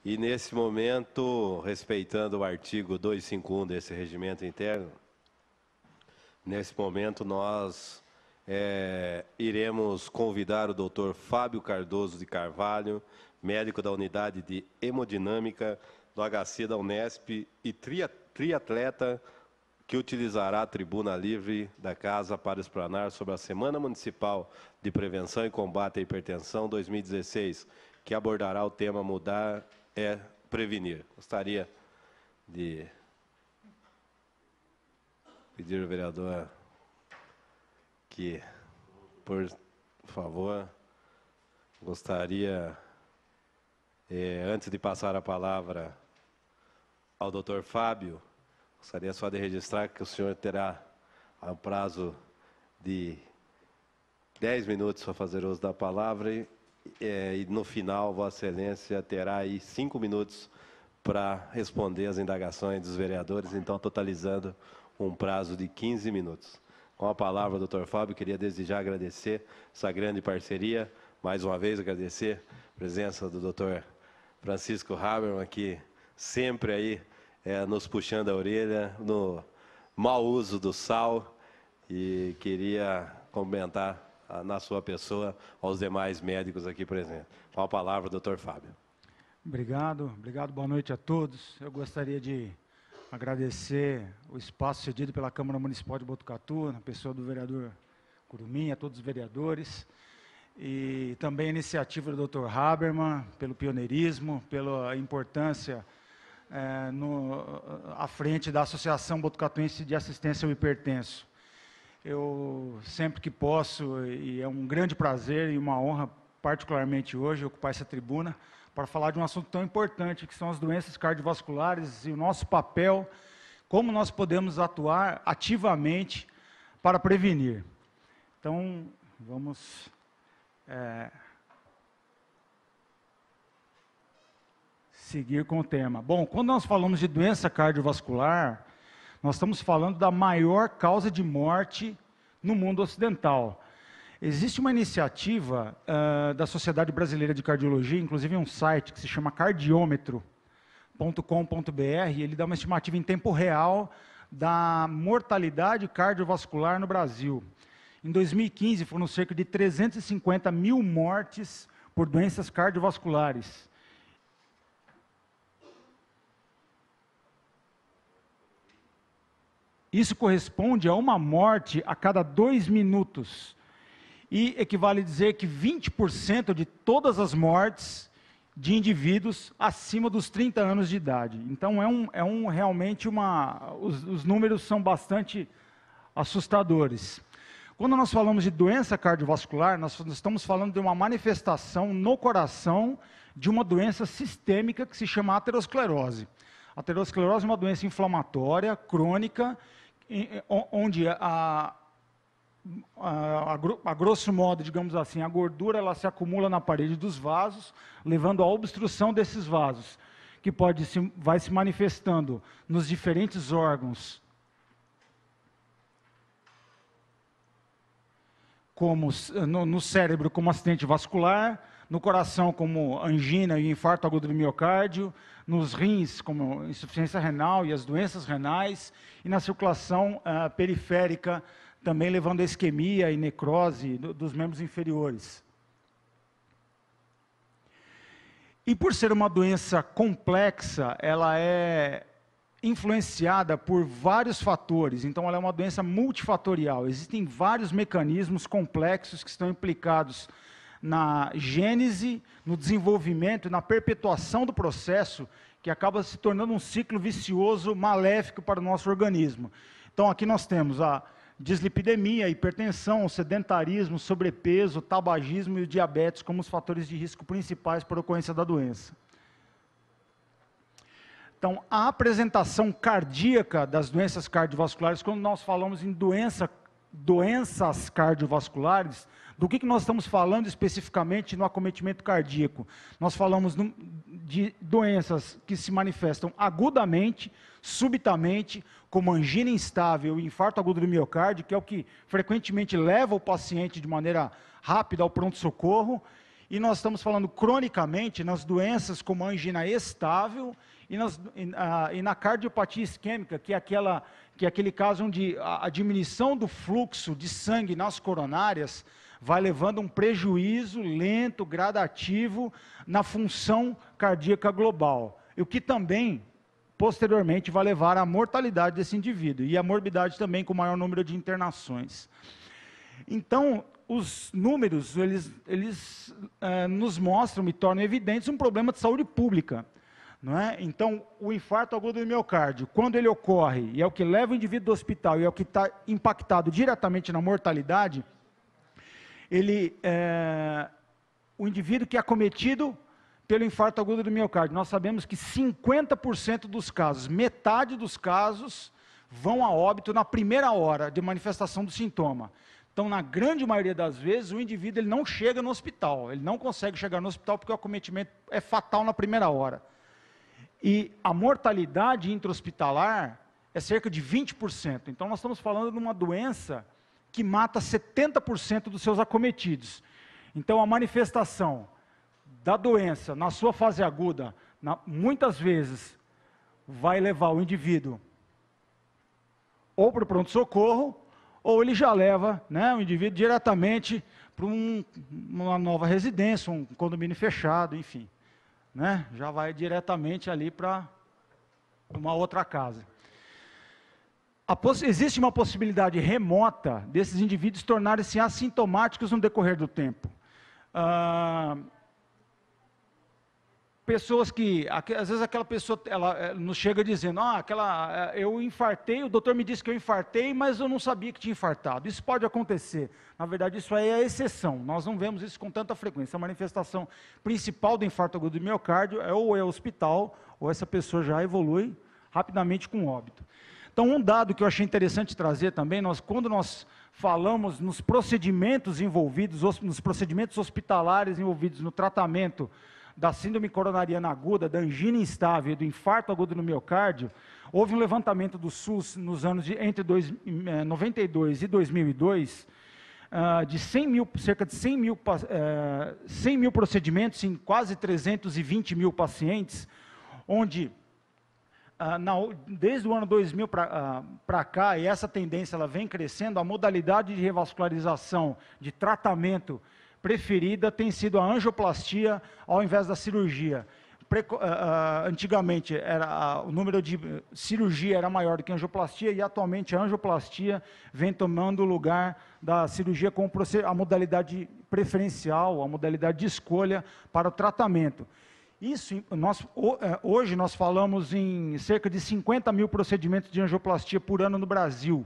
E nesse momento, respeitando o artigo 251 desse regimento interno, nesse momento nós iremos convidar o Dr. Fábio Cardoso de Carvalho, médico da unidade de hemodinâmica do HC da Unesp e triatleta, que utilizará a tribuna livre da casa para explanar sobre a Semana Municipal de Prevenção e Combate à Hipertensão 2016, que abordará o tema Mudar é Prevenir. Gostaria de pedir ao vereador que, por favor, gostaria, antes de passar a palavra ao Dr. Fábio, gostaria só de registrar que o senhor terá um prazo de 10 minutos para fazer uso da palavra e no final, Vossa Excelência terá aí 5 minutos para responder as indagações dos vereadores, então totalizando um prazo de 15 minutos. Com a palavra, doutor Fábio, queria desde já agradecer essa grande parceria, mais uma vez agradecer a presença do doutor Francisco Habermann, aqui sempre aí nos puxando a orelha no mau uso do sal, e queria comentar na sua pessoa aos demais médicos aqui presentes. Com a palavra, doutor Fábio. Obrigado, boa noite a todos. Eu gostaria de agradecer o espaço cedido pela Câmara Municipal de Botucatu, na pessoa do vereador Curumim, a todos os vereadores, e também a iniciativa do Dr. Habermann, pelo pioneirismo, pela importância à frente da Associação Botucatuense de Assistência ao Hipertenso. Eu, sempre que posso, e é um grande prazer e uma honra, particularmente hoje, ocupar essa tribuna, para falar de um assunto tão importante, que são as doenças cardiovasculares e o nosso papel, como nós podemos atuar ativamente para prevenir. Então, vamos seguir com o tema. Bom, quando nós falamos de doença cardiovascular, nós estamos falando da maior causa de morte no mundo ocidental. Existe uma iniciativa da Sociedade Brasileira de Cardiologia, inclusive um site que se chama cardiômetro.com.br, ele dá uma estimativa em tempo real da mortalidade cardiovascular no Brasil. Em 2015, foram cerca de 350 mil mortes por doenças cardiovasculares. Isso corresponde a uma morte a cada 2 minutos. E equivale a dizer que 20% de todas as mortes de indivíduos acima dos 30 anos de idade. Então, realmente os números são bastante assustadores. Quando nós falamos de doença cardiovascular, nós estamos falando de uma manifestação no coração de uma doença sistêmica que se chama aterosclerose. A aterosclerose é uma doença inflamatória, crônica, onde a grosso modo, digamos assim, a gordura ela se acumula na parede dos vasos, levando à obstrução desses vasos, que vai se manifestando nos diferentes órgãos, como no cérebro como acidente vascular, no coração como angina e infarto agudo do miocárdio, nos rins como insuficiência renal e as doenças renais, e na circulação periférica, também levando a isquemia e necrose dos membros inferiores. E por ser uma doença complexa, ela é influenciada por vários fatores, então ela é uma doença multifatorial. Existem vários mecanismos complexos que estão implicados na gênese, no desenvolvimento e na perpetuação do processo, que acaba se tornando um ciclo vicioso maléfico para o nosso organismo. Então aqui nós temos a dislipidemia, a hipertensão, o sedentarismo, o sobrepeso, o tabagismo e o diabetes como os fatores de risco principais para a ocorrência da doença. Então, a apresentação cardíaca das doenças cardiovasculares, quando nós falamos em doenças cardiovasculares, do que nós estamos falando especificamente no acometimento cardíaco? Nós falamos de doenças que se manifestam agudamente, subitamente, como angina instável e infarto agudo do miocárdio, que é o que frequentemente leva o paciente de maneira rápida ao pronto-socorro, e nós estamos falando cronicamente nas doenças como a angina estável e na cardiopatia isquêmica, que é aquele caso onde a diminuição do fluxo de sangue nas coronárias vai levando um prejuízo lento, gradativo na função cardíaca global, o que também posteriormente vai levar à mortalidade desse indivíduo e à morbidade também com maior número de internações. Então, os números, eles nos mostram e tornam evidentes um problema de saúde pública. Não é? Então, o infarto agudo do miocárdio, quando ele ocorre, e é o que leva o indivíduo do hospital, e é o que está impactado diretamente na mortalidade, o indivíduo que é acometido pelo infarto agudo do miocárdio, nós sabemos que 50% dos casos, metade dos casos, vão a óbito na primeira hora de manifestação do sintoma. Então, na grande maioria das vezes, o indivíduo ele não chega no hospital, ele não consegue chegar no hospital porque o acometimento é fatal na primeira hora. E a mortalidade intra-hospitalar é cerca de 20%. Então, nós estamos falando de uma doença que mata 70% dos seus acometidos. Então, a manifestação da doença na sua fase aguda, muitas vezes, vai levar o indivíduo ou para o pronto-socorro, ou ele já leva, né, o indivíduo diretamente para uma nova residência, um condomínio fechado, enfim. Né, já vai diretamente ali para uma outra casa. Existe uma possibilidade remota desses indivíduos tornarem-se assintomáticos no decorrer do tempo. Pessoas que, às vezes aquela pessoa, ela nos chega dizendo, eu infartei, o doutor me disse que eu infartei, mas eu não sabia que tinha infartado. Isso pode acontecer. Na verdade, isso aí é a exceção. Nós não vemos isso com tanta frequência. A manifestação principal do infarto agudo do miocárdio ou é hospital, ou essa pessoa já evolui rapidamente com óbito. Então, um dado que eu achei interessante trazer também, quando nós falamos nos procedimentos envolvidos, nos procedimentos hospitalares envolvidos no tratamento da síndrome coronariana aguda, da angina instável e do infarto agudo no miocárdio, houve um levantamento do SUS nos anos entre 92 e 2002, de cerca de 100 mil procedimentos em quase 320 mil pacientes, onde, desde o ano 2000 para cá, e essa tendência ela vem crescendo, a modalidade de revascularização, de tratamento preferida tem sido a angioplastia ao invés da cirurgia. Antigamente, o número de cirurgia era maior do que a angioplastia, e atualmente a angioplastia vem tomando o lugar da cirurgia como a modalidade preferencial, a modalidade de escolha para o tratamento. Hoje nós falamos em cerca de 50 mil procedimentos de angioplastia por ano no Brasil.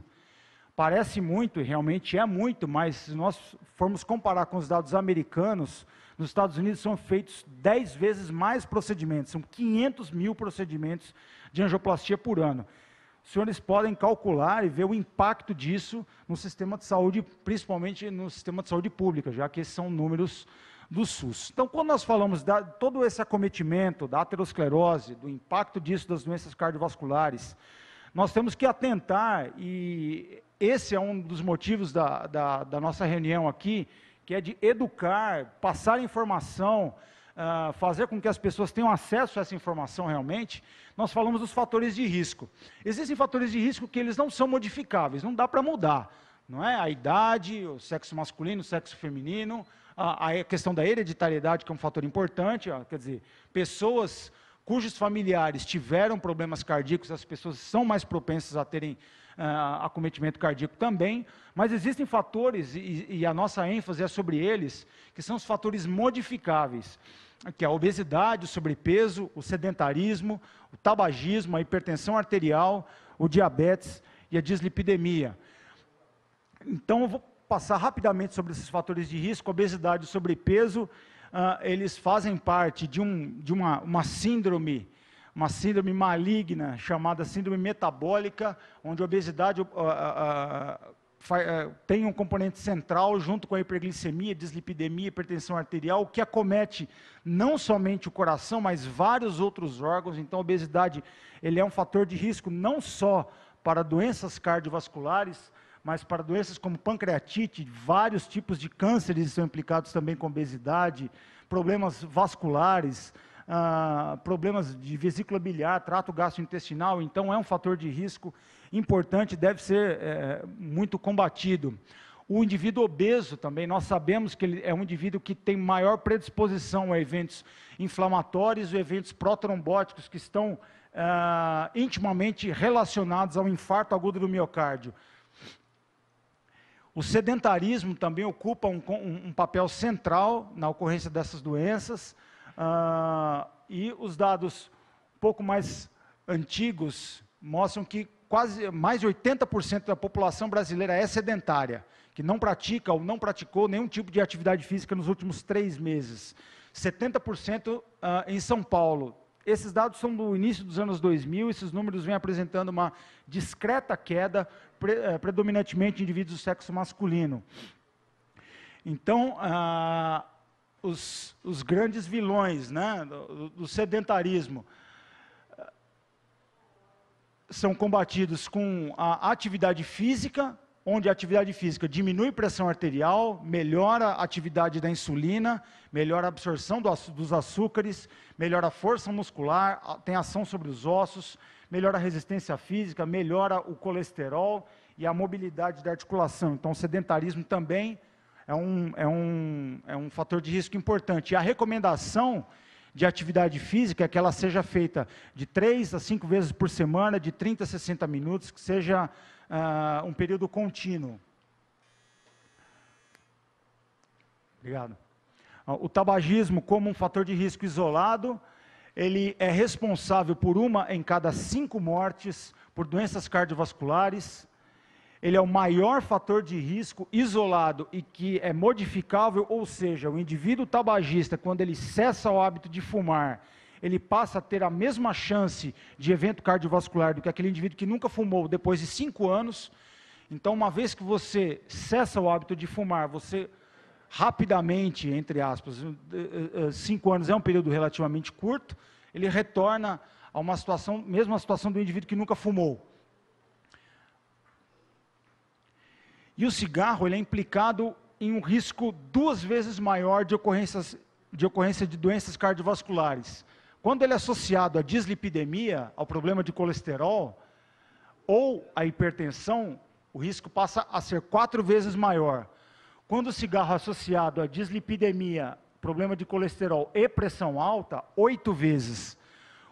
Parece muito, e realmente é muito, mas se nós formos comparar com os dados americanos, nos Estados Unidos são feitos 10 vezes mais procedimentos, são 500 mil procedimentos de angioplastia por ano. Os senhores podem calcular e ver o impacto disso no sistema de saúde, principalmente no sistema de saúde pública, já que esses são números do SUS. Então, quando nós falamos de todo esse acometimento da aterosclerose, do impacto disso das doenças cardiovasculares, nós temos que atentar, e esse é um dos motivos da nossa reunião aqui, que é de educar, passar informação, fazer com que as pessoas tenham acesso a essa informação realmente. Nós falamos dos fatores de risco. Existem fatores de risco que eles não são modificáveis, não dá para mudar. Não é? A idade, o sexo masculino, o sexo feminino, a questão da hereditariedade, que é um fator importante, quer dizer, pessoas cujos familiares tiveram problemas cardíacos, as pessoas são mais propensas a terem acometimento cardíaco também, mas existem fatores, e a nossa ênfase é sobre eles, que são os fatores modificáveis, que é a obesidade, o sobrepeso, o sedentarismo, o tabagismo, a hipertensão arterial, o diabetes e a dislipidemia. Então, eu vou passar rapidamente sobre esses fatores de risco. A obesidade e o sobrepeso, eles fazem parte de uma síndrome maligna, chamada síndrome metabólica, onde a obesidade tem um componente central, junto com a hiperglicemia, dislipidemia, hipertensão arterial, que acomete não somente o coração, mas vários outros órgãos. Então, a obesidade ele é um fator de risco não só para doenças cardiovasculares, mas para doenças como pancreatite, vários tipos de cânceres são implicados também com obesidade, problemas vasculares, problemas de vesícula biliar, trato gastrointestinal. Então, é um fator de risco importante, deve ser muito combatido. O indivíduo obeso também, nós sabemos que ele é um indivíduo que tem maior predisposição a eventos inflamatórios e eventos protrombóticos que estão intimamente relacionados ao infarto agudo do miocárdio. O sedentarismo também ocupa um papel central na ocorrência dessas doenças, e os dados um pouco mais antigos mostram que quase mais de 80% da população brasileira é sedentária, que não pratica ou não praticou nenhum tipo de atividade física nos últimos 3 meses. 70% em São Paulo. Esses dados são do início dos anos 2000, esses números vêm apresentando uma discreta queda, predominantemente em indivíduos do sexo masculino. Então, os grandes vilões, né, do sedentarismo são combatidos com a atividade física, onde a atividade física diminui pressão arterial, melhora a atividade da insulina, melhora a absorção dos açúcares, melhora a força muscular, tem ação sobre os ossos, melhora a resistência física, melhora o colesterol e a mobilidade da articulação. Então, o sedentarismo também é um fator de risco importante. E a recomendação de atividade física é que ela seja feita de 3 a 5 vezes por semana, de 30 a 60 minutos, que seja um período contínuo. Obrigado. O tabagismo, como um fator de risco isolado, ele é responsável por 1 em cada 5 mortes por doenças cardiovasculares. Ele é o maior fator de risco isolado e que é modificável, ou seja, o indivíduo tabagista, quando ele cessa o hábito de fumar, ele passa a ter a mesma chance de evento cardiovascular do que aquele indivíduo que nunca fumou depois de 5 anos. Então, uma vez que você cessa o hábito de fumar, você rapidamente, entre aspas, 5 anos é um período relativamente curto, ele retorna a uma situação, mesma situação do indivíduo que nunca fumou. E o cigarro, ele é implicado em um risco 2 vezes maior de ocorrência de doenças cardiovasculares. Quando ele é associado à dislipidemia, ao problema de colesterol, ou à hipertensão, o risco passa a ser 4 vezes maior. Quando o cigarro é associado à dislipidemia, problema de colesterol e pressão alta, 8 vezes.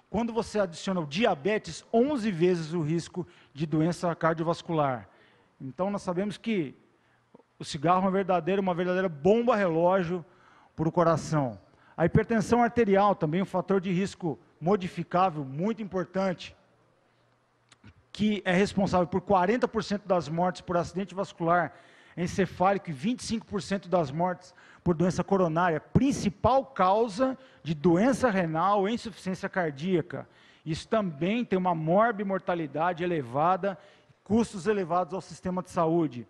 Quando você adiciona o diabetes, 11 vezes o risco de doença cardiovascular. Então, nós sabemos que o cigarro é uma verdadeira bomba relógio para o coração. A hipertensão arterial também é um fator de risco modificável muito importante, que é responsável por 40% das mortes por acidente vascular encefálico e 25% das mortes por doença coronária, principal causa de doença renal e insuficiência cardíaca. Isso também tem uma morbimortalidade elevada, custos elevados ao sistema de saúde.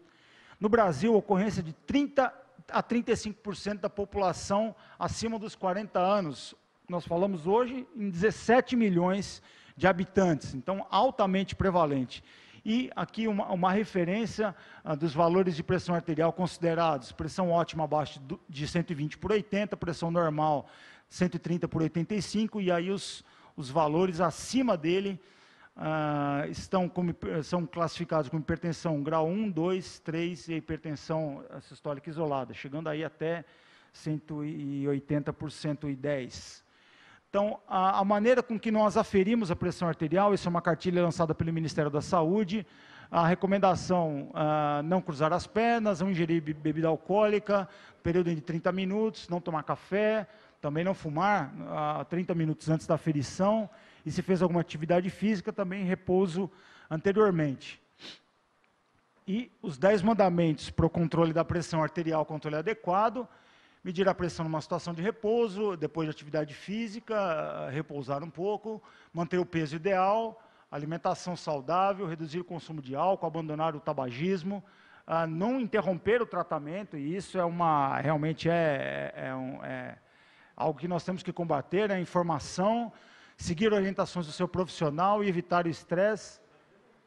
No Brasil, a ocorrência de 30 a 35% da população acima dos 40 anos. Nós falamos hoje em 17 milhões de habitantes, então altamente prevalente. E aqui uma referência dos valores de pressão arterial considerados: pressão ótima abaixo de 120 por 80, pressão normal 130 por 85, e aí os valores acima dele são classificados como hipertensão grau 1, 2, 3 e hipertensão sistólica isolada, chegando aí até 180 por 110. Então, a maneira com que nós aferimos a pressão arterial, isso é uma cartilha lançada pelo Ministério da Saúde, a recomendação, não cruzar as pernas, não ingerir bebida alcoólica, período de 30 minutos, não tomar café, também não fumar 30 minutos antes da aferição, e se fez alguma atividade física, também repouso anteriormente. E os 10 mandamentos para o controle da pressão arterial, controle adequado: medir a pressão numa situação de repouso, depois de atividade física, repousar um pouco, manter o peso ideal, alimentação saudável, reduzir o consumo de álcool, abandonar o tabagismo, não interromper o tratamento, e isso realmente é algo que nós temos que combater, né? Informação, seguir orientações do seu profissional e evitar o estresse,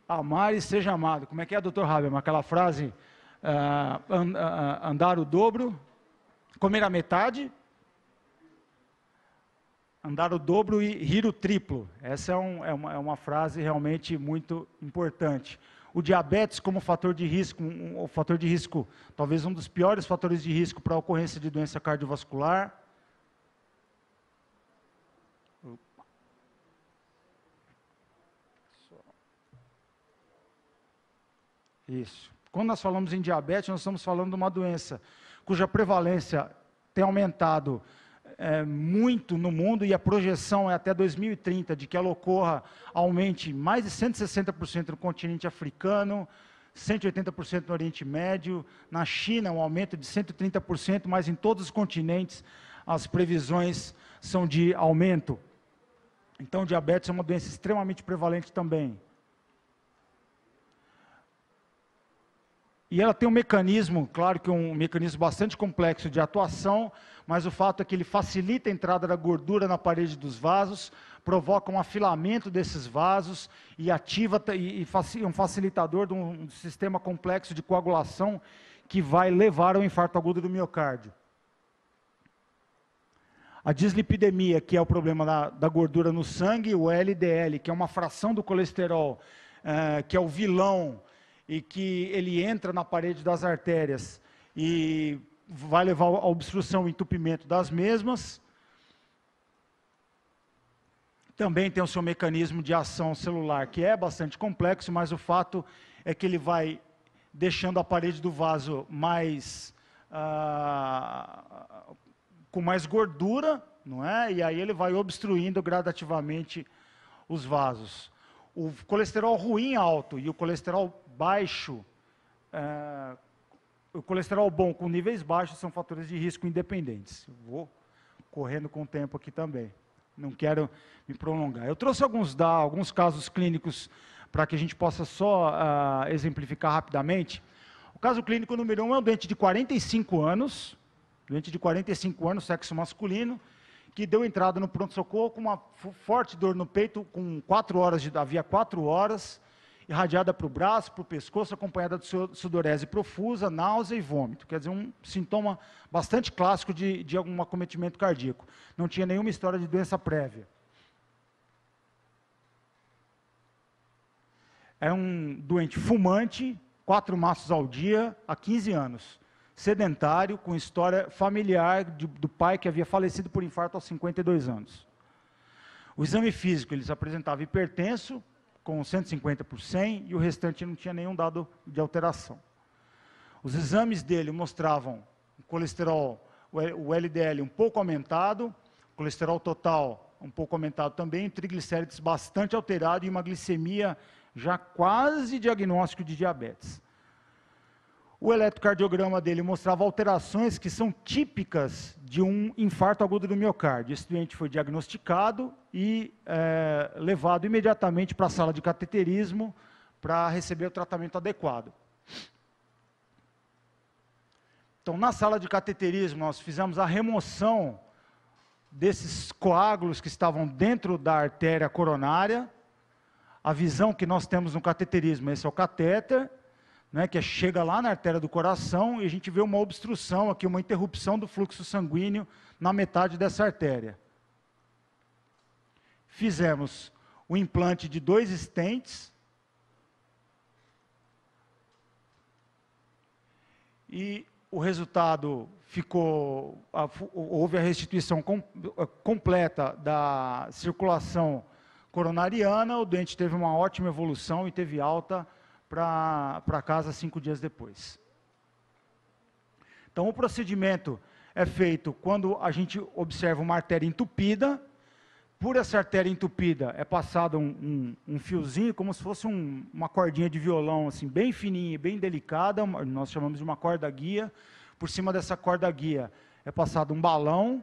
amar e seja amado. Como é que é, Dr. Habermas? Aquela frase, andar o dobro, comer a metade andar o dobro e rir o triplo. Essa é uma frase realmente muito importante. O diabetes como fator de risco, o fator de risco, talvez um dos piores fatores de risco para a ocorrência de doença cardiovascular. Isso. Quando nós falamos em diabetes, nós estamos falando de uma doença cuja prevalência tem aumentado muito no mundo, e a projeção é até 2030 de que ela aumente mais de 160% no continente africano, 180% no Oriente Médio, na China um aumento de 130%, mas em todos os continentes as previsões são de aumento. Então, o diabetes é uma doença extremamente prevalente também. E ela tem um mecanismo, claro que um mecanismo bastante complexo de atuação, mas o fato é que ele facilita a entrada da gordura na parede dos vasos, provoca um afilamento desses vasos e ativa um facilitador de um sistema complexo de coagulação que vai levar ao infarto agudo do miocárdio. A dislipidemia, que é o problema da gordura no sangue, o LDL, que é uma fração do colesterol, que é o vilão, e que ele entra na parede das artérias e vai levar à obstrução e entupimento das mesmas. Também tem o seu mecanismo de ação celular, que é bastante complexo, mas o fato é que ele vai deixando a parede do vaso com mais gordura, não é? E aí ele vai obstruindo gradativamente os vasos. O colesterol ruim alto e o colesterol baixo, o colesterol bom com níveis baixos são fatores de risco independentes. Eu vou correndo com o tempo aqui também, não quero me prolongar. Eu trouxe alguns casos clínicos para que a gente possa só exemplificar rapidamente. O caso clínico número 1 é um doente de 45 anos, sexo masculino, que deu entrada no pronto-socorro com uma forte dor no peito, havia 4 horas, irradiada para o braço, para o pescoço, acompanhada de sudorese profusa, náusea e vômito. Quer dizer, um sintoma bastante clássico de algum acometimento cardíaco. Não tinha nenhuma história de doença prévia. Era um doente fumante, 4 maços ao dia, há 15 anos. Sedentário, com história familiar do pai que havia falecido por infarto aos 52 anos. O exame físico, eles apresentavam hipertenso, com 150 por 100, e o restante não tinha nenhum dado de alteração. Os exames dele mostravam o colesterol, o LDL um pouco aumentado, o colesterol total um pouco aumentado também, triglicérides bastante alterado e uma glicemia já quase diagnóstico de diabetes. O eletrocardiograma dele mostrava alterações que são típicas de um infarto agudo do miocárdio. Esse doente foi diagnosticado e levado imediatamente para a sala de cateterismo para receber o tratamento adequado. Então, na sala de cateterismo, nós fizemos a remoção desses coágulos que estavam dentro da artéria coronária. A visão que nós temos no cateterismo, esse é o catéter, né, que chega lá na artéria do coração, e a gente vê uma obstrução aqui, uma interrupção do fluxo sanguíneo na metade dessa artéria. Fizemos o implante de 2 stents, e o resultado houve a restituição completa da circulação coronariana, o doente teve uma ótima evolução e teve alta para casa 5 dias depois. Então, o procedimento é feito quando a gente observa uma artéria entupida. Por essa artéria entupida é passado um fiozinho, como se fosse uma cordinha de violão, assim, bem fininha, bem delicada, nós chamamos de uma corda guia. Por cima dessa corda guia é passado um balão,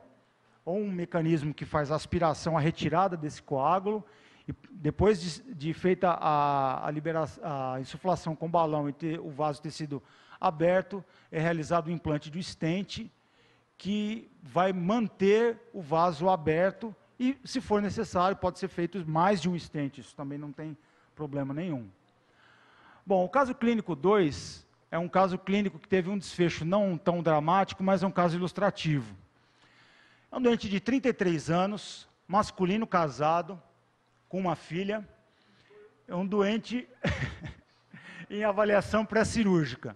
ou um mecanismo que faz a aspiração, a retirada desse coágulo. E depois de feita a insuflação com o balão e o vaso ter sido aberto, é realizado o implante do stent, que vai manter o vaso aberto, e, se for necessário, pode ser feito mais de um stent, isso também não tem problema nenhum. Bom, o caso clínico 2 é um caso clínico que teve um desfecho não tão dramático, mas é um caso ilustrativo. É um doente de 33 anos, masculino casado, com uma filha, é um doente em avaliação pré-cirúrgica.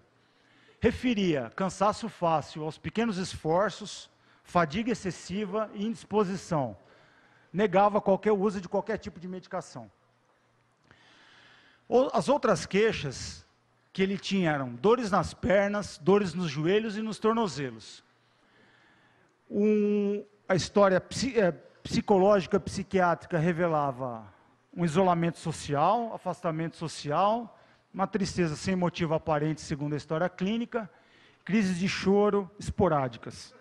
Referia cansaço fácil aos pequenos esforços, fadiga excessiva e indisposição. Negava qualquer uso de qualquer tipo de medicação. As outras queixas que ele tinha eram dores nas pernas, dores nos joelhos e nos tornozelos. A história psicológica, psiquiátrica revelava um isolamento social, afastamento social, uma tristeza sem motivo aparente, segundo a história clínica, crises de choro esporádicas.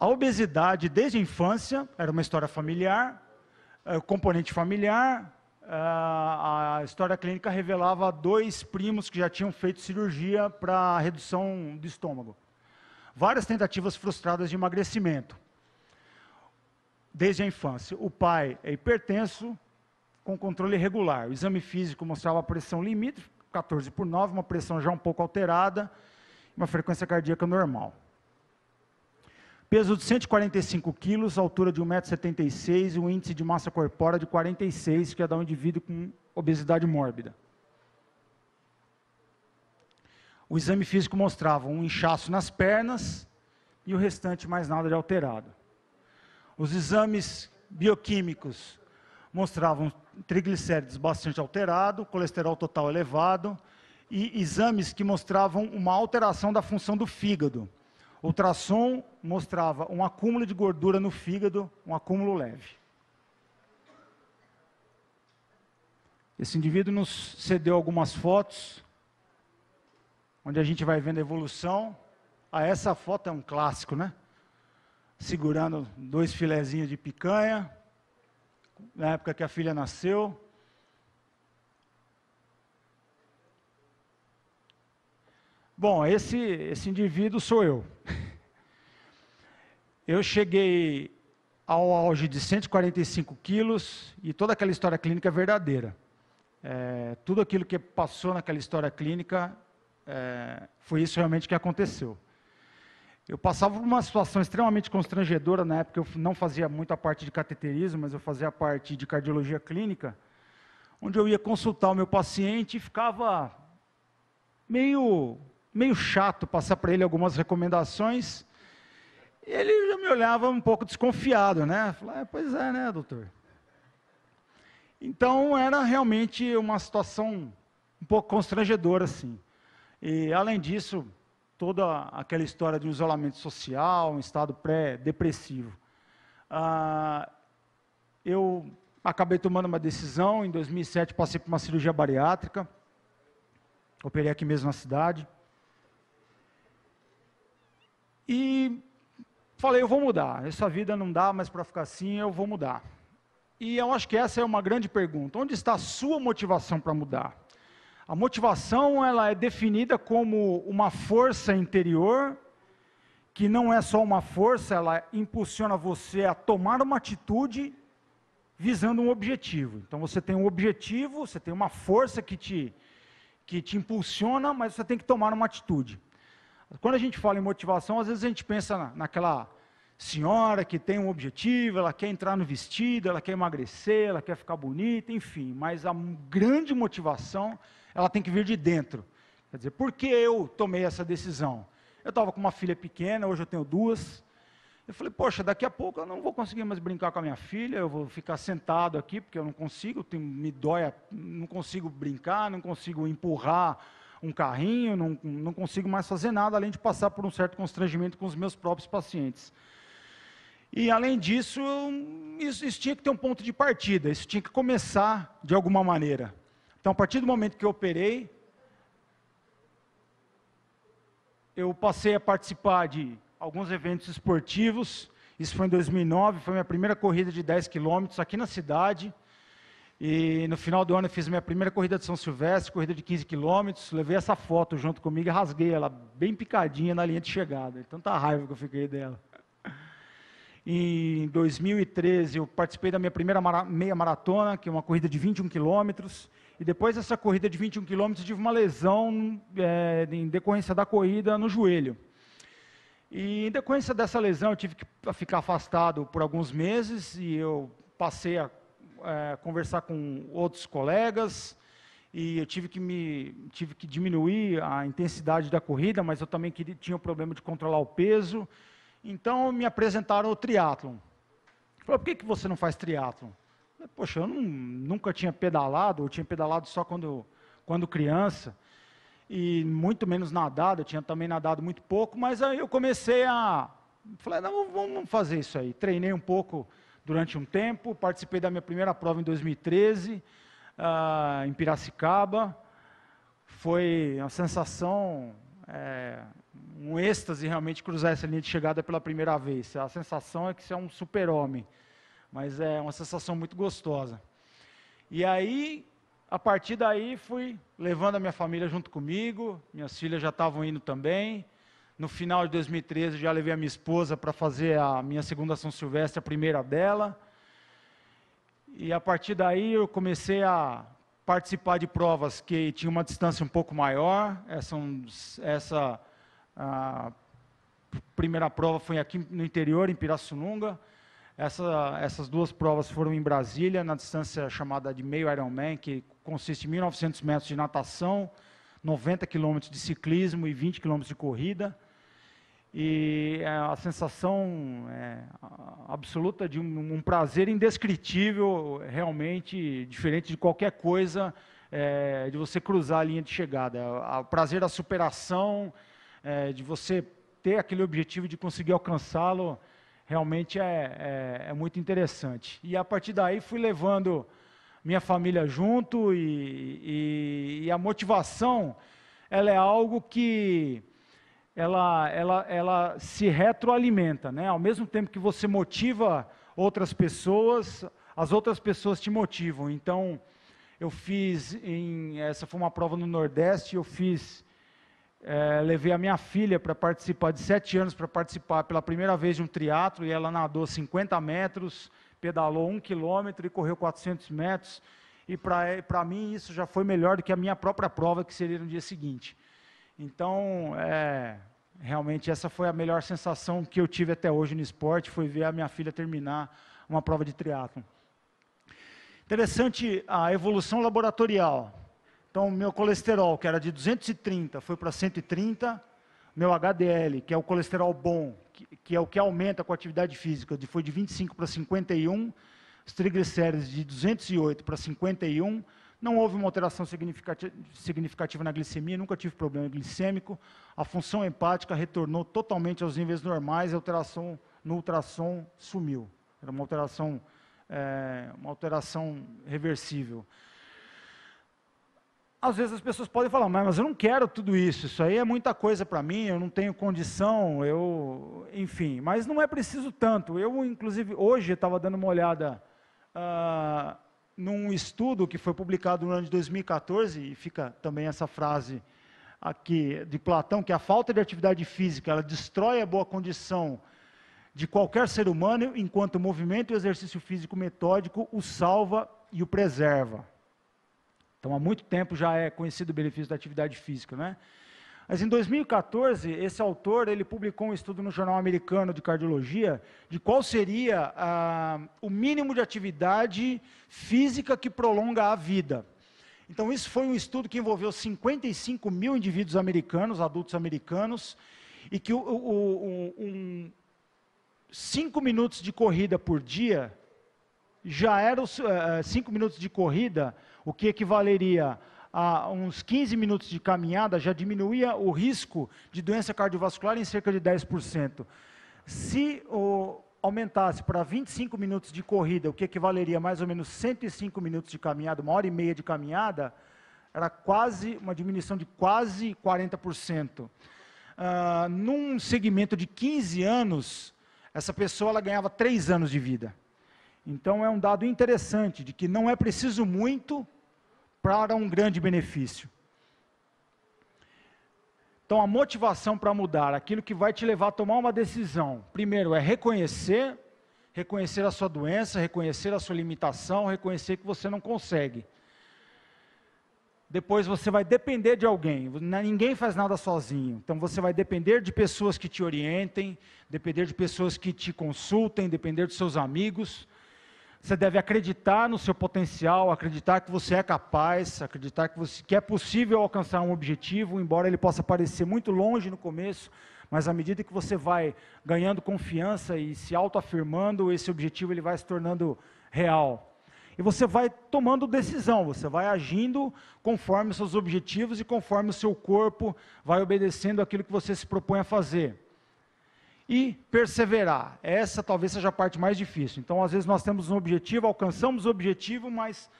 A obesidade desde a infância, era uma história familiar, componente familiar, a história clínica revelava 2 primos que já tinham feito cirurgia para redução do estômago. Várias tentativas frustradas de emagrecimento, desde a infância. O pai é hipertenso, com controle irregular. O exame físico mostrava a pressão limite, 14/9, uma pressão já um pouco alterada, uma frequência cardíaca normal. Peso de 145 quilos, altura de 1,76 m e um índice de massa corpórea de 46, que é da um indivíduo com obesidade mórbida. O exame físico mostrava um inchaço nas pernas e o restante mais nada de alterado. Os exames bioquímicos mostravam triglicéridos bastante alterado, colesterol total elevado e exames que mostravam uma alteração da função do fígado. O ultrassom mostrava um acúmulo de gordura no fígado, um acúmulo leve. Esse indivíduo nos cedeu algumas fotos, onde a gente vai vendo a evolução. Essa foto é um clássico, né? Segurando 2 filezinhos de picanha, na época que a filha nasceu. Bom, esse indivíduo sou eu. Eu cheguei ao auge de 145 quilos e toda aquela história clínica é verdadeira. Tudo aquilo que passou naquela história clínica foi isso realmente que aconteceu. Eu passava por uma situação extremamente constrangedora na época. Eu não fazia muito a parte de cateterismo, mas eu fazia a parte de cardiologia clínica, onde eu ia consultar o meu paciente e ficava meio chato passar para ele algumas recomendações. E ele já me olhava um pouco desconfiado, né? Falei, pois é, né, doutor? Então, era realmente uma situação um pouco constrangedora, assim. E, além disso, toda aquela história de um isolamento social, um estado pré-depressivo. Eu acabei tomando uma decisão, em 2007 passei por uma cirurgia bariátrica, operei aqui mesmo na cidade, e falei, eu vou mudar, essa vida não dá mais para ficar assim, eu vou mudar. E eu acho que essa é uma grande pergunta, onde está a sua motivação para mudar? A motivação, ela é definida como uma força interior, que não é só uma força, ela impulsiona você a tomar uma atitude visando um objetivo. Então você tem um objetivo, você tem uma força que te impulsiona, mas você tem que tomar uma atitude. Quando a gente fala em motivação, às vezes a gente pensa naquela senhora que tem um objetivo, ela quer entrar no vestido, ela quer emagrecer, ela quer ficar bonita, enfim, mas a grande motivação, ela tem que vir de dentro. Quer dizer, por que eu tomei essa decisão? Eu estava com uma filha pequena, hoje eu tenho 2. Eu falei, poxa, daqui a pouco eu não vou conseguir mais brincar com a minha filha, eu vou ficar sentado aqui, porque eu não consigo, me dói, não consigo brincar, não consigo empurrar um carrinho, não consigo mais fazer nada, além de passar por um certo constrangimento com os meus próprios pacientes. E, além disso, isso tinha que ter um ponto de partida, isso tinha que começar de alguma maneira. Então, a partir do momento que eu operei, eu passei a participar de alguns eventos esportivos. Isso foi em 2009, foi minha primeira corrida de 10 quilômetros aqui na cidade. E no final do ano eu fiz minha primeira corrida de São Silvestre, corrida de 15 quilômetros. Levei essa foto junto comigo e rasguei ela bem picadinha na linha de chegada. Tanta raiva que eu fiquei dela. Em 2013 eu participei da minha primeira meia maratona, que é uma corrida de 21 quilômetros. E depois dessa corrida de 21 quilômetros tive uma lesão em decorrência da corrida no joelho. E em decorrência dessa lesão, eu tive que ficar afastado por alguns meses, e eu passei a conversar com outros colegas, e eu tive que diminuir a intensidade da corrida, mas eu também tinha o problema de controlar o peso. Então, me apresentaram o triatlon. Falaram, por que você não faz triatlon? Poxa, eu nunca tinha pedalado, eu tinha pedalado só quando criança, e muito menos nadado, eu tinha também nadado muito pouco, mas aí eu falei, não, vamos fazer isso aí. Treinei um pouco durante um tempo, participei da minha primeira prova em 2013, em Piracicaba. Foi uma sensação, um êxtase realmente cruzar essa linha de chegada pela primeira vez. A sensação é que você é um super-homem, mas é uma sensação muito gostosa. E aí, a partir daí, fui levando a minha família junto comigo, minhas filhas já estavam indo também. No final de 2013, já levei a minha esposa para fazer a minha segunda São Silvestre, a primeira dela. E a partir daí, eu comecei a participar de provas que tinham uma distância um pouco maior. Essa primeira prova foi aqui no interior, em Pirassununga. Essas duas provas foram em Brasília, na distância chamada de meio Ironman, que consiste em 1.900 metros de natação, 90 quilômetros de ciclismo e 20 quilômetros de corrida. E a sensação absoluta de um prazer indescritível, realmente diferente de qualquer coisa, de você cruzar a linha de chegada. O prazer da superação, de você ter aquele objetivo de conseguir alcançá-lo, realmente é muito interessante. E a partir daí fui levando minha família junto, e a motivação, ela é algo que ela se retroalimenta, né? Ao mesmo tempo que você motiva outras pessoas, as outras pessoas te motivam. Então, essa foi uma prova no Nordeste, levei a minha filha para participar, de 7 anos, para participar pela primeira vez de um triatlo, e ela nadou 50 metros, pedalou 1 quilômetro e correu 400 metros, e para mim isso já foi melhor do que a minha própria prova, que seria no dia seguinte. Então, realmente essa foi a melhor sensação que eu tive até hoje no esporte, foi ver a minha filha terminar uma prova de triatlon. Interessante a evolução laboratorial. Então, meu colesterol, que era de 230, foi para 130. Meu HDL, que é o colesterol bom, que é o que aumenta com a atividade física, foi de 25 para 51. Os triglicéridos de 208 para 51. Não houve uma alteração significativa na glicemia, nunca tive problema glicêmico. A função hepática retornou totalmente aos níveis normais, a alteração no ultrassom sumiu. Era uma alteração reversível. Às vezes as pessoas podem falar, mas eu não quero tudo isso aí é muita coisa para mim, eu não tenho condição, enfim, mas não é preciso tanto. Eu, inclusive, hoje estava dando uma olhada num estudo que foi publicado no ano de 2014, e fica também essa frase aqui de Platão, que a falta de atividade física, ela destrói a boa condição de qualquer ser humano, enquanto o movimento e o exercício físico metódico o salva e o preserva. Então, há muito tempo já é conhecido o benefício da atividade física, né? Mas em 2014, esse autor, ele publicou um estudo no Jornal Americano de Cardiologia, de qual seria o mínimo de atividade física que prolonga a vida. Então, isso foi um estudo que envolveu 55 mil indivíduos americanos, adultos americanos, e que 5 minutos de corrida por dia, já eram 5 minutos de corrida, o que equivaleria a uns 15 minutos de caminhada, já diminuía o risco de doença cardiovascular em cerca de 10%. Se aumentasse para 25 minutos de corrida, o que equivaleria a mais ou menos 105 minutos de caminhada, 1h30 de caminhada, era quase uma diminuição de quase 40%. Num segmento de 15 anos, essa pessoa ela ganhava 3 anos de vida. Então, é um dado interessante, de que não é preciso muito para um grande benefício. Então, a motivação para mudar, aquilo que vai te levar a tomar uma decisão, primeiro é reconhecer a sua doença, reconhecer a sua limitação, reconhecer que você não consegue. depois você vai depender de alguém. Ninguém faz nada sozinho. Então você vai depender de pessoas que te orientem, depender de pessoas que te consultem, depender dos seus amigos. Você deve acreditar no seu potencial, acreditar que você é capaz, acreditar que é possível alcançar um objetivo, embora ele possa parecer muito longe no começo, mas à medida que você vai ganhando confiança e se autoafirmando, esse objetivo ele vai se tornando real. E você vai tomando decisão, você vai agindo conforme os seus objetivos e conforme o seu corpo vai obedecendo aquilo que você se propõe a fazer. E perseverar, essa talvez seja a parte mais difícil. Então, às vezes nós temos um objetivo, alcançamos o objetivo, mas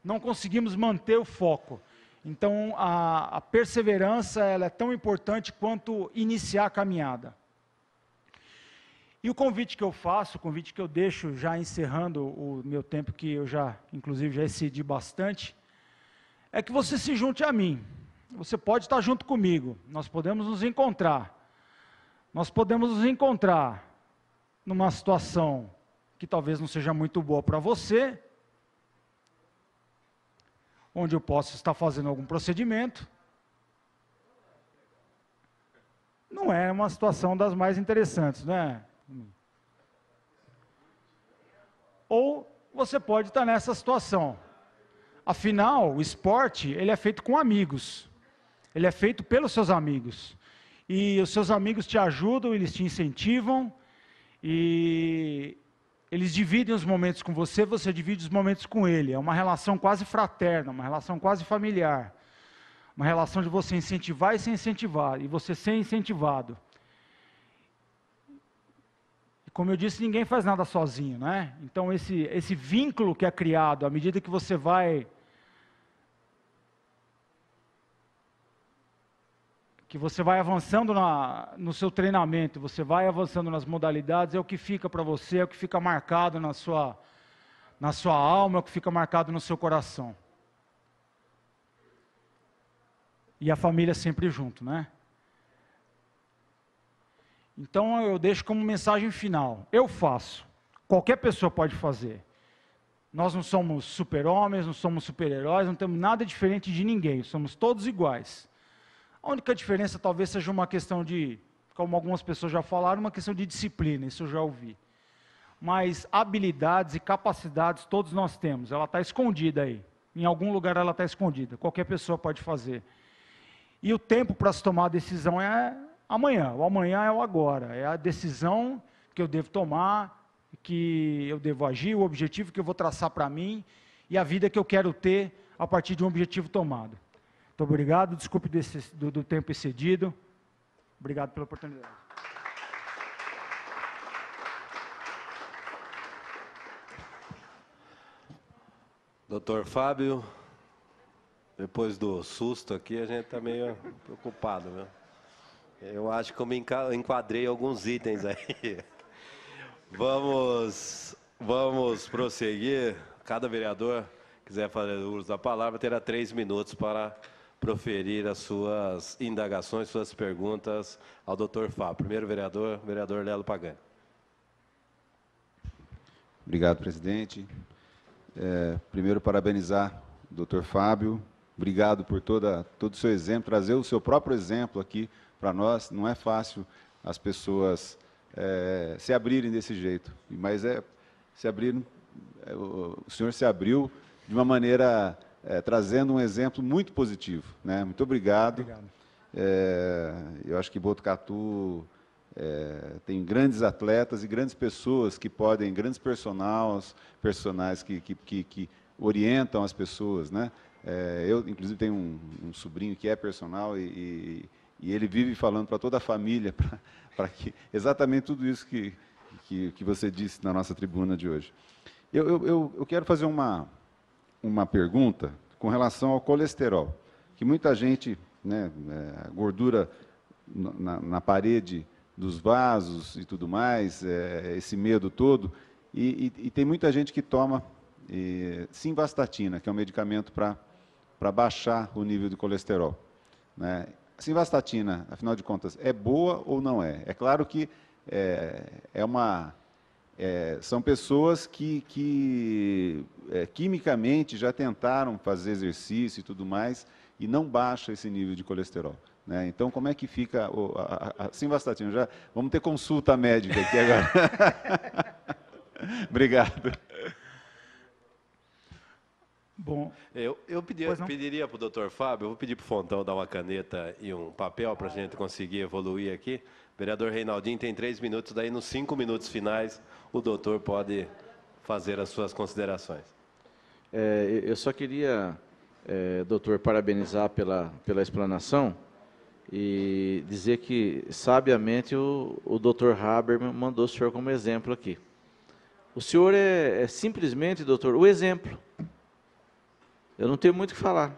não conseguimos manter o foco. Então, a perseverança ela é tão importante quanto iniciar a caminhada. E o convite que eu faço, o convite que eu deixo, já encerrando o meu tempo, que eu inclusive, já excedi bastante, é que você se junte a mim. Você pode estar junto comigo, nós podemos nos encontrar. Nós podemos nos encontrar numa situação que talvez não seja muito boa para você, onde eu posso estar fazendo algum procedimento. Não é uma situação das mais interessantes, né? Ou você pode estar nessa situação. Afinal, o esporte, ele é feito com amigos. Ele é feito pelos seus amigos. E os seus amigos te ajudam, eles te incentivam, e eles dividem os momentos com você, você divide os momentos com ele. É uma relação quase fraterna, uma relação quase familiar. Uma relação de você incentivar e ser incentivado, e você ser incentivado. E como eu disse, ninguém faz nada sozinho, né? Então esse vínculo que é criado, à medida que você vai avançando no seu treinamento, você vai avançando nas modalidades, é o que fica para você, é o que fica marcado na sua alma, é o que fica marcado no seu coração. E a família sempre junto, né? Então eu deixo como mensagem final, eu faço, qualquer pessoa pode fazer. Nós não somos super-homens, não somos super-heróis, não temos nada diferente de ninguém, somos todos iguais. A única diferença talvez seja uma questão de, como algumas pessoas já falaram, uma questão de disciplina, isso eu já ouvi. Mas habilidades e capacidades todos nós temos, ela está escondida aí. Em algum lugar ela está escondida, qualquer pessoa pode fazer. E o tempo para se tomar a decisão é amanhã, o amanhã é o agora, é a decisão que eu devo tomar, que eu devo agir, o objetivo que eu vou traçar para mim, e a vida que eu quero ter a partir de um objetivo tomado. Muito obrigado, desculpe do tempo excedido. Obrigado pela oportunidade. Doutor Fábio, depois do susto aqui, a gente está meio preocupado, viu? Eu acho que eu me enquadrei alguns itens aí. Vamos prosseguir. Cada vereador quiser fazer uso da palavra terá 3 minutos para proferir as suas indagações, suas perguntas ao doutor Fábio. Primeiro vereador Lelo Pagani. Obrigado, presidente. Primeiro, parabenizar o doutor Fábio. Obrigado por todo o seu exemplo, trazer o seu próprio exemplo aqui para nós. Não é fácil as pessoas se abrirem desse jeito, mas o senhor se abriu de uma maneira trazendo um exemplo muito positivo, né? Muito obrigado. Obrigado. Eu acho que Botucatu tem grandes atletas e grandes pessoas que podem, grandes personagens que orientam as pessoas, né? Eu, inclusive, tenho um sobrinho que é personal e ele vive falando para toda a família para que exatamente tudo isso que você disse na nossa tribuna de hoje. Eu quero fazer uma pergunta com relação ao colesterol, que muita gente, né, a gordura na parede dos vasos e tudo mais, esse medo todo, e tem muita gente que toma simvastatina, que é um medicamento para baixar o nível de colesterol, né? A simvastatina, afinal de contas, é boa ou não é? É claro que são pessoas que quimicamente já tentaram fazer exercício e tudo mais, e não baixa esse nível de colesterol. Né? Então, como é que fica a simvastatina? Já vamos ter consulta médica aqui agora. Obrigado. Bom, Eu pediria para o doutor Fábio, eu vou pedir para o Fontão dar uma caneta e um papel para a gente conseguir evoluir aqui. O vereador Reinaldinho tem 3 minutos, daí nos 5 minutos finais o doutor pode fazer as suas considerações. Eu só queria, doutor, parabenizar pela explanação e dizer que, sabiamente, o doutor Haberman mandou o senhor como exemplo aqui. O senhor é simplesmente, doutor, o exemplo. Eu não tenho muito o que falar.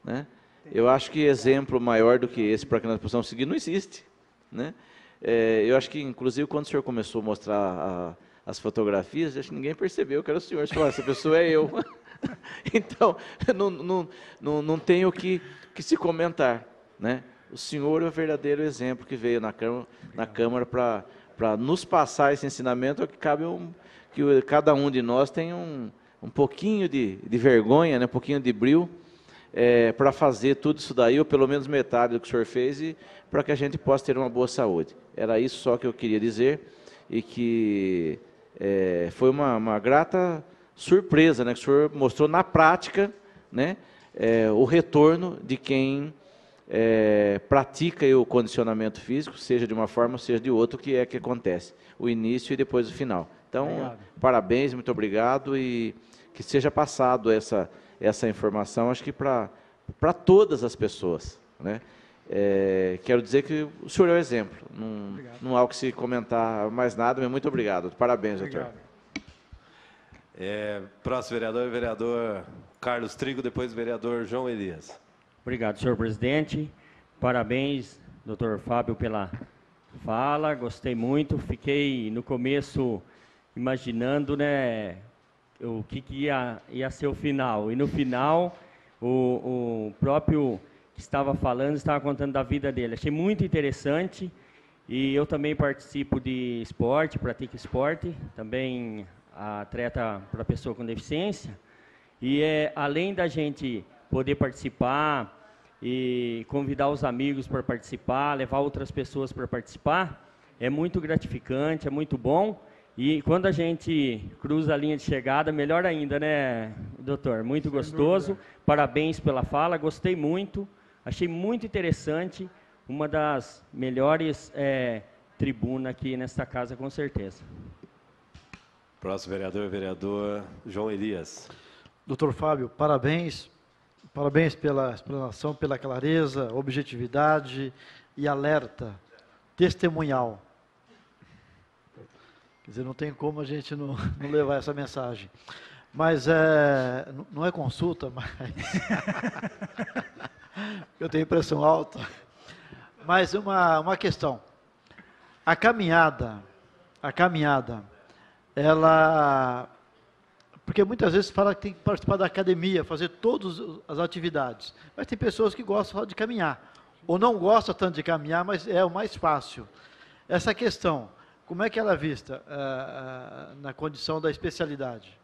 Né? Eu acho que exemplo maior do que esse para que nós possamos seguir não existe. Né? Eu acho que, inclusive, quando o senhor começou a mostrar as fotografias, acho que ninguém percebeu que era o senhor. Você falou, essa pessoa é eu. Então, não tenho o que se comentar. Né? O senhor é o verdadeiro exemplo que veio na Câmara para nos passar esse ensinamento, que cabe que cada um de nós tenha um pouquinho de vergonha, né, um pouquinho de brio, para fazer tudo isso daí, ou pelo menos metade do que o senhor fez, e para que a gente possa ter uma boa saúde. Era isso só que eu queria dizer, e que foi uma grata surpresa, né, que o senhor mostrou na prática, né, o retorno de quem pratica o condicionamento físico, seja de uma forma, seja de outra, o que é que acontece, o início e depois o final. Então, obrigado. Parabéns, muito obrigado, e que seja passado essa informação, acho que para todas as pessoas. Né? Quero dizer que o senhor é o exemplo, não há o que se comentar mais nada, mas muito obrigado. Parabéns, doutor. Próximo vereador Carlos Trigo, depois o vereador João Elias. Obrigado, senhor presidente. Parabéns, doutor Fábio, pela fala, gostei muito. Fiquei, no começo, imaginando, né, o que ia ser o final. E no final, o próprio que estava falando, estava contando da vida dele. Achei muito interessante. E eu também participo de esporte, pratico esporte, também atleta para pessoa com deficiência. E além da gente poder participar e convidar os amigos para participar, levar outras pessoas para participar, é muito gratificante, é muito bom. E quando a gente cruza a linha de chegada, melhor ainda, né, doutor? Muito gostoso. Parabéns pela fala, gostei muito. Achei muito interessante. Uma das melhores tribunas aqui nesta casa, com certeza. Próximo vereador João Elias. Doutor Fábio, parabéns. Parabéns pela explanação, pela clareza, objetividade e alerta testemunhal. Quer dizer, não tem como a gente não levar essa mensagem. Mas não é consulta, mas eu tenho pressão alta. Mas uma questão. A caminhada, ela... Porque muitas vezes fala que tem que participar da academia, fazer todas as atividades. Mas tem pessoas que gostam só de caminhar. Ou não gostam tanto de caminhar, mas é o mais fácil. Essa questão, como é que ela é vista na condição da especialidade?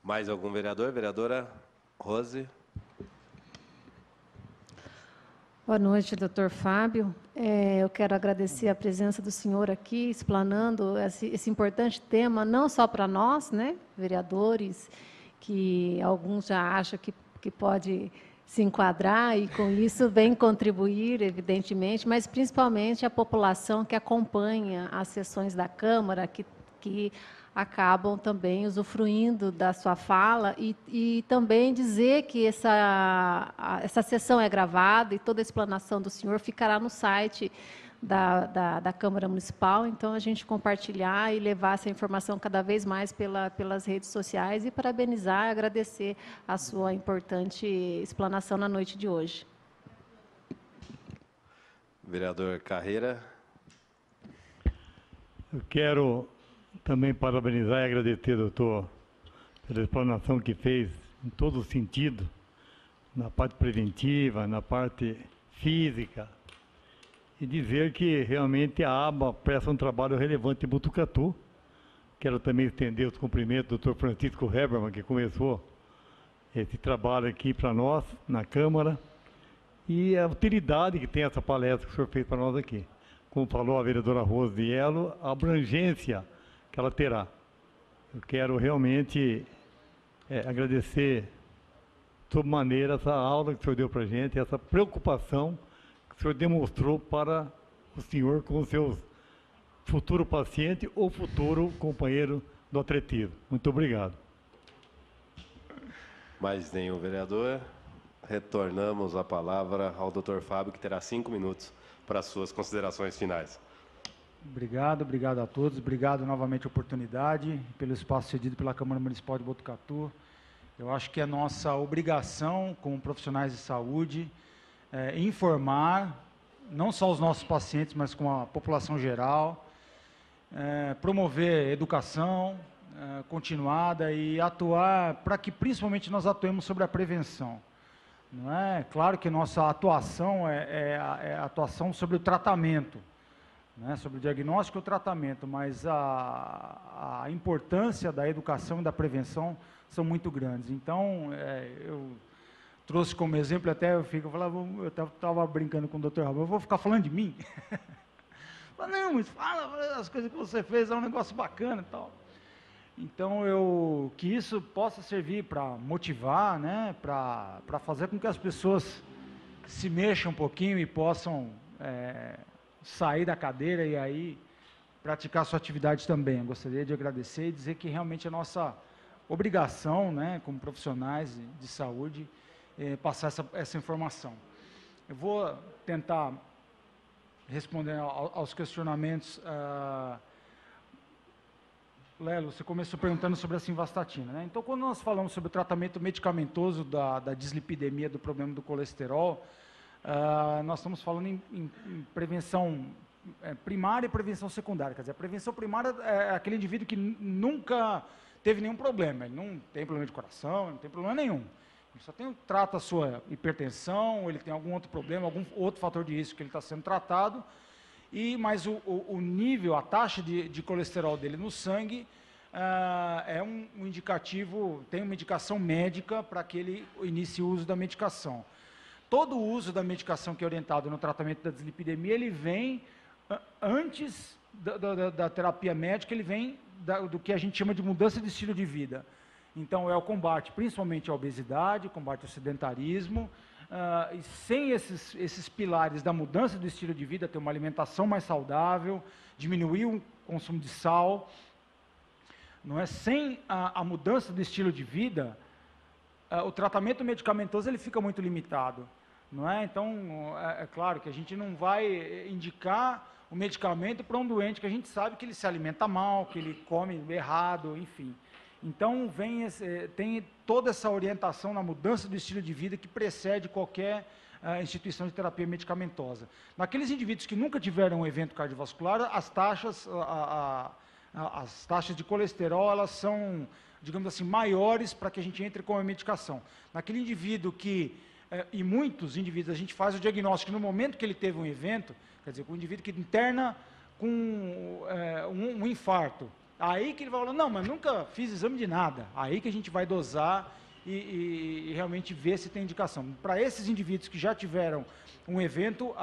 Mais algum vereador? Vereadora Rose. Boa noite, doutor Fábio. Eu quero agradecer a presença do senhor aqui, explanando esse importante tema, não só para nós, né, vereadores, que alguns já acham que pode se enquadrar e, com isso, vem contribuir, evidentemente, mas principalmente a população que acompanha as sessões da Câmara, que acabam também usufruindo da sua fala e também dizer que essa sessão é gravada e toda a explanação do senhor ficará no site da Câmara Municipal, então a gente compartilhar e levar essa informação cada vez mais pelas redes sociais e parabenizar e agradecer a sua importante explanação na noite de hoje. Vereador Carreira. Eu quero também parabenizar e agradecer, doutor, pela explanação que fez em todo o sentido, na parte preventiva, na parte física, e dizer que realmente a ABA presta um trabalho relevante em Botucatu. Quero também estender os cumprimentos do doutor Francisco Heberman, que começou esse trabalho aqui para nós, na Câmara, e a utilidade que tem essa palestra que o senhor fez para nós aqui. Como falou a vereadora Rose Vielo, a abrangência que ela terá. Eu quero realmente agradecer, de toda maneira, essa aula que o senhor deu para a gente, essa preocupação que o senhor demonstrou para o senhor com os seus futuro paciente ou futuro companheiro do atletismo. Muito obrigado. Mais nenhum vereador. Retornamos a palavra ao Dr. Fábio, que terá 5 minutos para as suas considerações finais. Obrigado a todos. Obrigado novamente a oportunidade, pelo espaço cedido pela Câmara Municipal de Botucatu. Eu acho que é nossa obrigação, como profissionais de saúde, informar, não só os nossos pacientes, mas com a população geral, promover educação continuada e atuar para que principalmente nós atuemos sobre a prevenção. Não é? Claro que nossa atuação é a atuação sobre o tratamento, né? Sobre o diagnóstico e o tratamento, mas a importância da educação e da prevenção são muito grandes. Então, eu trouxe como exemplo, até eu estava brincando com o Dr. Raul, eu vou ficar falando de mim? Não, mas fala as coisas que você fez, é um negócio bacana e tal. Então, que isso possa servir para motivar, né, para fazer com que as pessoas se mexam um pouquinho e possam sair da cadeira e aí praticar sua atividade também. Eu gostaria de agradecer e dizer que realmente é nossa obrigação, né, como profissionais de saúde, passar essa informação. Eu vou tentar responder aos questionamentos. Lelo, você começou perguntando sobre a simvastatina, né? Então, quando nós falamos sobre o tratamento medicamentoso da dislipidemia, do problema do colesterol, nós estamos falando em prevenção primária e prevenção secundária. Quer dizer, a prevenção primária é aquele indivíduo que nunca teve nenhum problema, ele não tem problema de coração, ele não tem problema nenhum. Ele só trata a sua hipertensão, ele tem algum outro problema, algum outro fator de risco que ele está sendo tratado, mas o nível, a taxa de colesterol dele no sangue é um indicativo, tem uma indicação médica para que ele inicie o uso da medicação. Todo o uso da medicação que é orientado no tratamento da dislipidemia, ele vem antes da terapia médica, ele vem do que a gente chama de mudança de estilo de vida. Então, é o combate principalmente à obesidade, o combate ao sedentarismo, e sem esses pilares da mudança do estilo de vida, ter uma alimentação mais saudável, diminuir o consumo de sal, não é? Sem a mudança do estilo de vida, o tratamento medicamentoso ele fica muito limitado, não é? Então, é claro que a gente não vai indicar o medicamento para um doente que a gente sabe que ele se alimenta mal, que ele come errado, enfim. Então, tem toda essa orientação na mudança do estilo de vida que precede qualquer instituição de terapia medicamentosa. Naqueles indivíduos que nunca tiveram um evento cardiovascular, as taxas de colesterol, elas são, digamos assim, maiores para que a gente entre com a medicação. Naquele indivíduo e muitos indivíduos, a gente faz o diagnóstico no momento que ele teve um evento, quer dizer, com um indivíduo que interna com um infarto. Aí que ele vai falar, não, mas nunca fiz exame de nada. Aí que a gente vai dosar e realmente ver se tem indicação. Para esses indivíduos que já tiveram um evento,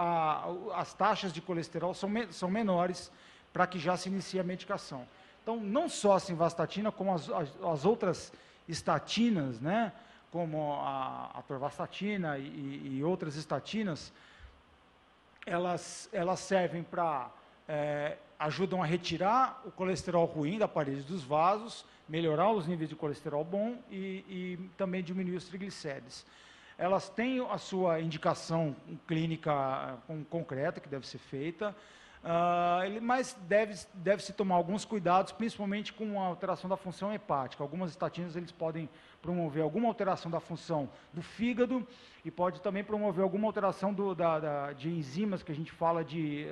as taxas de colesterol são menores para que já se inicie a medicação. Então, não só a simvastatina, como as outras estatinas, né, como a atorvastatina e outras estatinas, elas servem para... ajudam a retirar o colesterol ruim da parede dos vasos, melhorar os níveis de colesterol bom e também diminuir os triglicérides. Elas têm a sua indicação clínica concreta, que deve ser feita, mas deve-se tomar alguns cuidados, principalmente com a alteração da função hepática. Algumas estatinas eles podem promover alguma alteração da função do fígado e pode também promover alguma alteração de enzimas que a gente fala de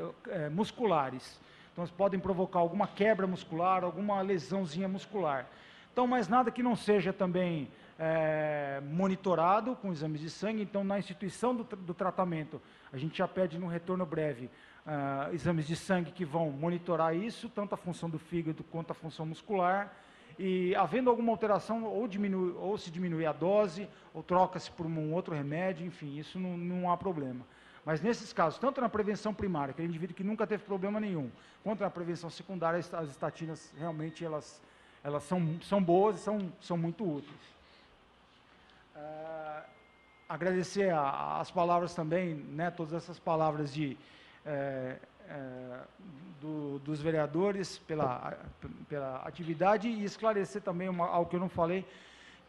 musculares. Então, eles podem provocar alguma quebra muscular, alguma lesãozinha muscular. Então, mas nada que não seja também monitorado com exames de sangue. Então, na instituição do tratamento, a gente já pede no retorno breve exames de sangue que vão monitorar isso, tanto a função do fígado quanto a função muscular, e havendo alguma alteração, ou se diminui a dose, ou troca-se por um outro remédio, enfim, isso não há problema. Mas nesses casos, tanto na prevenção primária, aquele indivíduo que nunca teve problema nenhum, quanto na prevenção secundária, as estatinas realmente elas são boas e são muito úteis. Agradecer as palavras também, né, todas essas palavras dos vereadores pela atividade, e esclarecer também algo que eu não falei,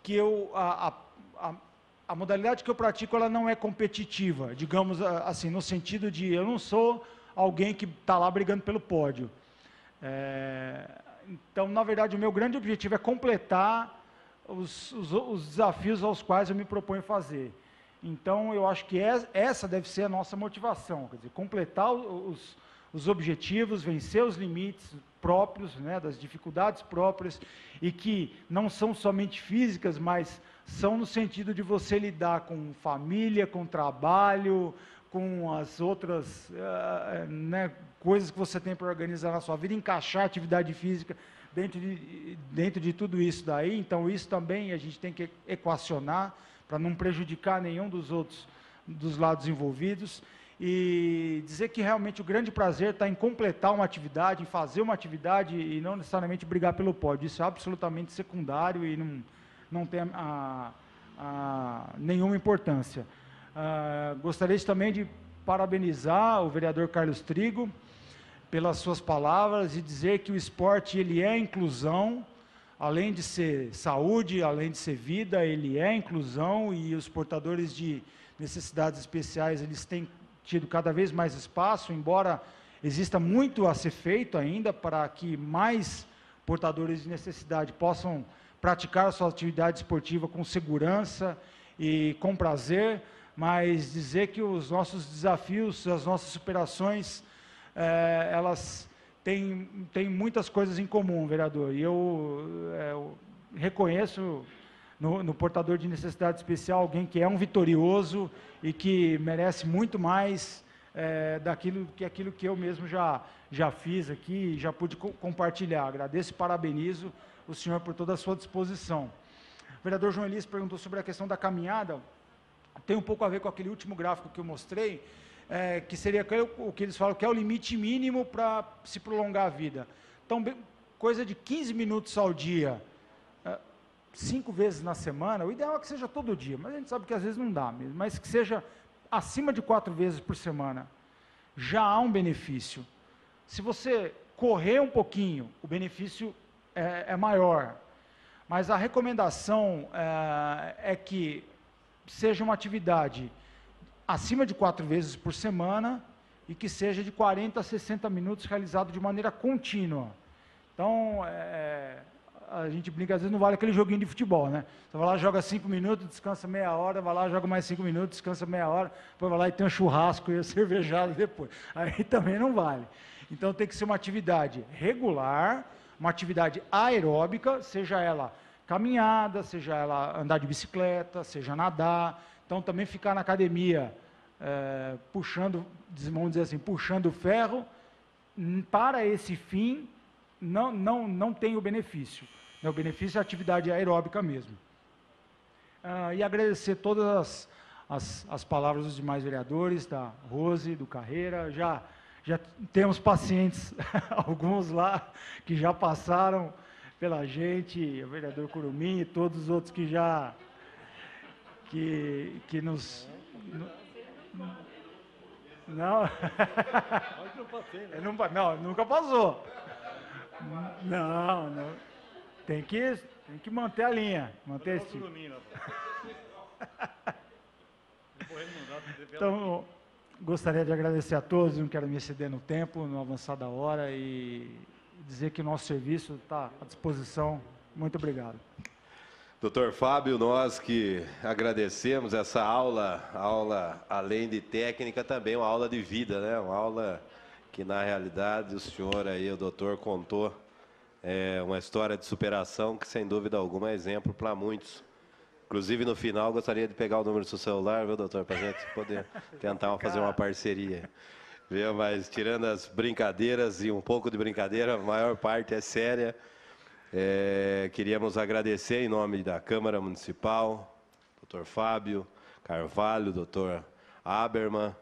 que a modalidade que eu pratico, ela não é competitiva, digamos assim, no sentido de eu não sou alguém que está lá brigando pelo pódio. Então, na verdade, o meu grande objetivo é completar os desafios aos quais eu me proponho fazer. Então, eu acho que essa deve ser a nossa motivação, quer dizer, completar os objetivos, vencer os limites próprios, né, das dificuldades próprias, e que não são somente físicas, mas são no sentido de você lidar com família, com trabalho, com as outras né, coisas que você tem para organizar na sua vida, encaixar a atividade física dentro de tudo isso daí. Então, isso também a gente tem que equacionar para não prejudicar nenhum dos lados envolvidos, e dizer que realmente o grande prazer está em completar uma atividade, em fazer uma atividade e não necessariamente brigar pelo pódio. Isso é absolutamente secundário e não tem nenhuma importância. Gostaria também de parabenizar o vereador Carlos Trigo pelas suas palavras e dizer que o esporte ele é inclusão, além de ser saúde, além de ser vida, ele é inclusão, e os portadores de necessidades especiais, eles têm tido cada vez mais espaço, embora exista muito a ser feito ainda para que mais portadores de necessidade possam praticar a sua atividade esportiva com segurança e com prazer, mas dizer que os nossos desafios, as nossas superações, elas têm muitas coisas em comum, vereador, e eu reconheço no portador de necessidade especial alguém que é um vitorioso e que merece muito mais daquilo que eu mesmo já fiz aqui e já pude compartilhar. Agradeço e parabenizo o senhor por toda a sua disposição. O vereador João Elias perguntou sobre a questão da caminhada, tem um pouco a ver com aquele último gráfico que eu mostrei, que seria o que eles falam que é o limite mínimo para se prolongar a vida. Então, coisa de 15 minutos ao dia, 5 vezes na semana, o ideal é que seja todo dia, mas a gente sabe que às vezes não dá mesmo, mas que seja acima de 4 vezes por semana, já há um benefício. Se você correr um pouquinho, o benefício é maior, mas a recomendação é que seja uma atividade acima de 4 vezes por semana e que seja de 40 a 60 minutos realizado de maneira contínua. Então, a gente brinca, às vezes não vale aquele joguinho de futebol, né? Você vai lá, joga 5 minutos, descansa meia hora, vai lá, joga mais 5 minutos, descansa meia hora, depois vai lá e tem um churrasco e a cervejada depois. Aí também não vale. Então tem que ser uma atividade regular, uma atividade aeróbica, seja ela caminhada, seja ela andar de bicicleta, seja nadar. Então também ficar na academia puxando, vamos dizer assim, puxando ferro, para esse fim, não tem o benefício. O benefício é a atividade aeróbica mesmo. E agradecer todas as palavras dos demais vereadores, da Rose, do Carreira. Já temos pacientes, alguns lá, que já passaram pela gente, o vereador Curumim e todos os outros que já... que nos... Não, não, nunca passou. Não, tem que manter a linha, manter esse tipo. Então, gostaria de agradecer a todos, não quero me exceder no tempo, no avançar da hora, e dizer que o nosso serviço está à disposição. Muito obrigado. Doutor Fábio, nós que agradecemos essa aula além de técnica, também uma aula de vida, né? Uma aula que, na realidade, o senhor aí, o doutor, contou uma história de superação que, sem dúvida alguma, é exemplo para muitos. Inclusive, no final, gostaria de pegar o número do seu celular, viu, doutor, para a gente poder tentar fazer uma parceria. Viu? Mas, tirando as brincadeiras e um pouco de brincadeira, a maior parte é séria. Queríamos agradecer em nome da Câmara Municipal, doutor Fábio Carvalho, doutor Habermann,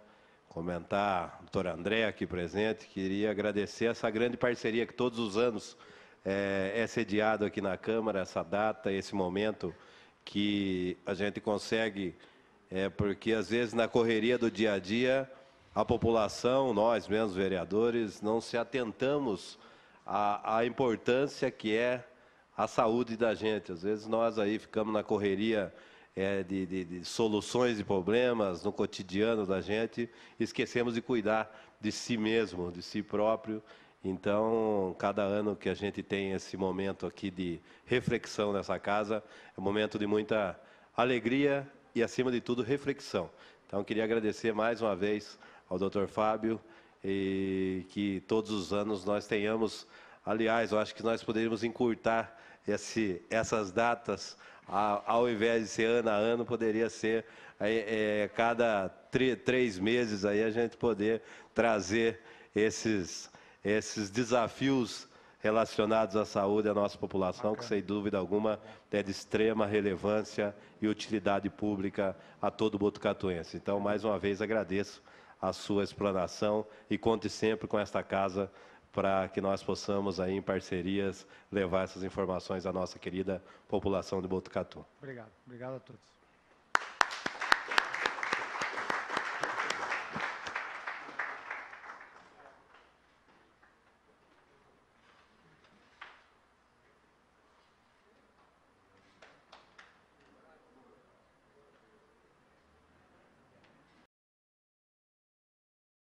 comentar, doutor André aqui presente, queria agradecer essa grande parceria que todos os anos é sediado aqui na Câmara, essa data, esse momento que a gente consegue, porque às vezes na correria do dia a dia, a população, nós mesmos vereadores, não se atentamos à importância que é a saúde da gente. Às vezes nós aí ficamos na correria de soluções de problemas no cotidiano da gente, esquecemos de cuidar de si mesmo, de si próprio. Então, cada ano que a gente tem esse momento aqui de reflexão nessa casa, é um momento de muita alegria e, acima de tudo, reflexão. Então, queria agradecer mais uma vez ao Dr. Fábio e que todos os anos nós tenhamos, aliás, eu acho que nós poderíamos encurtar essas datas, ao invés de ser ano a ano, poderia ser cada 3 meses aí a gente poder trazer esses desafios relacionados à saúde da nossa população, que sem dúvida alguma é de extrema relevância e utilidade pública a todo botucatuense. Então, mais uma vez, agradeço a sua explanação e conte sempre com esta casa para que nós possamos, aí, em parcerias, levar essas informações à nossa querida população de Botucatu. Obrigado. Obrigado a todos.